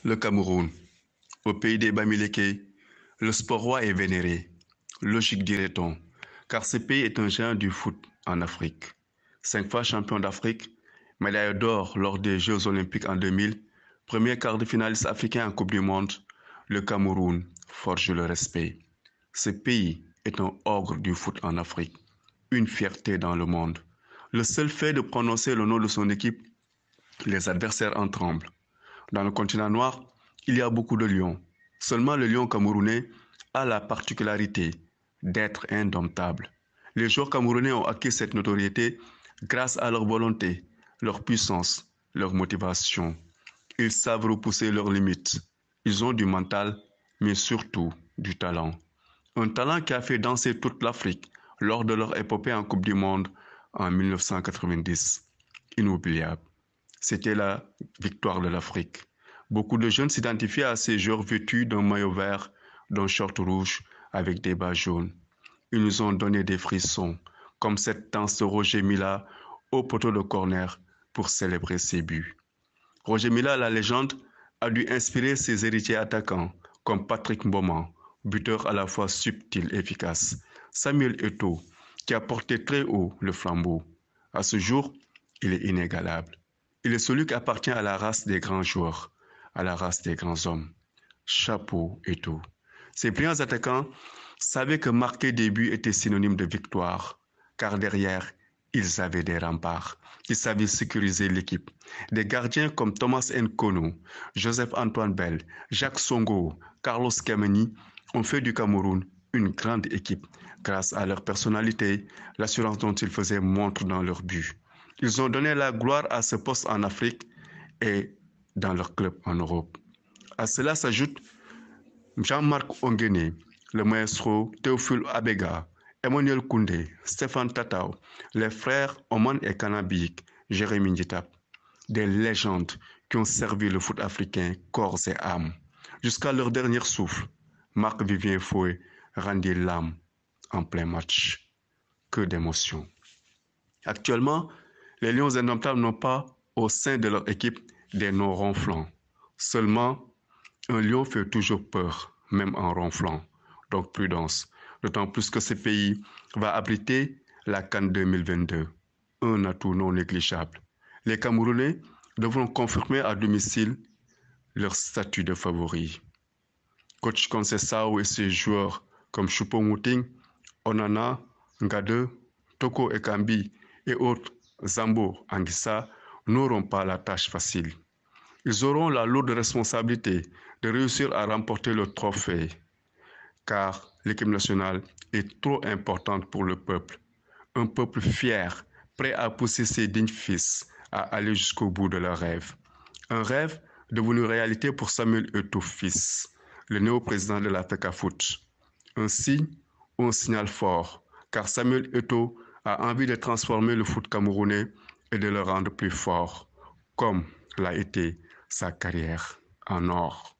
Le Cameroun, au pays des Bamileke, le sport roi est vénéré. Logique dirait-on, car ce pays est un géant du foot en Afrique. 5 fois champion d'Afrique, médaille d'or lors des Jeux Olympiques en 2000, premier quart de finaliste africain en Coupe du Monde, le Cameroun forge le respect. Ce pays est un ogre du foot en Afrique, une fierté dans le monde. Le seul fait de prononcer le nom de son équipe, les adversaires en tremblent. Dans le continent noir, il y a beaucoup de lions. Seulement le lion camerounais a la particularité d'être indomptable. Les joueurs camerounais ont acquis cette notoriété grâce à leur volonté, leur puissance, leur motivation. Ils savent repousser leurs limites. Ils ont du mental, mais surtout du talent. Un talent qui a fait danser toute l'Afrique lors de leur épopée en Coupe du Monde en 1990. Inoubliable. C'était la victoire de l'Afrique. Beaucoup de jeunes s'identifiaient à ces joueurs vêtus d'un maillot vert, d'un short rouge avec des bas jaunes. Ils nous ont donné des frissons, comme cette danse de Roger Mila au poteau de corner pour célébrer ses buts. Roger Mila, la légende, a dû inspirer ses héritiers attaquants, comme Patrick Mboma, buteur à la fois subtil et efficace, Samuel Eto'o, qui a porté très haut le flambeau. À ce jour, il est inégalable. Il est celui qui appartient à la race des grands joueurs, à la race des grands hommes. Chapeau Eto'o. Ces brillants attaquants savaient que marquer des buts était synonyme de victoire, car derrière, ils avaient des remparts. Ils savaient sécuriser l'équipe. Des gardiens comme Thomas Nkono, Joseph-Antoine Bell, Jacques Songo, Carlos Kemeni ont fait du Cameroun une grande équipe grâce à leur personnalité, l'assurance dont ils faisaient montre dans leur but. Ils ont donné la gloire à ce poste en Afrique et dans leur club en Europe. À cela s'ajoute Jean-Marc Onguené, le maestro Théophile Abega, Emmanuel Koundé, Stéphane Tatao, les frères Oman et Kanabik, Jérémy Nditap, des légendes qui ont servi le foot africain corps et âme. Jusqu'à leur dernier souffle, Marc-Vivien Foé rendit l'âme en plein match. Que d'émotions. Actuellement, les Lions indomptables n'ont pas au sein de leur équipe des noms ronflants. Seulement, un lion fait toujours peur, même en ronflant. Donc prudence. D'autant plus que ce pays va abriter la CAN 2022. Un atout non négligeable. Les Camerounais devront confirmer à domicile leur statut de favori. Coach Conceição et ses joueurs comme Choupo-Moting, Onana, Ngade, Toko Ekambi et autres Zambo Anguissa n'auront pas la tâche facile. Ils auront la lourde responsabilité de réussir à remporter le trophée, car l'équipe nationale est trop importante pour le peuple. Un peuple fier, prêt à pousser ses dignes fils à aller jusqu'au bout de leur rêve. Un rêve devenu réalité pour Samuel Eto'o fils, le néo-président de la FECAFOOT. Un signe ou un signal fort, car Samuel Eto'o a envie de transformer le foot camerounais et de le rendre plus fort, comme l'a été sa carrière en or.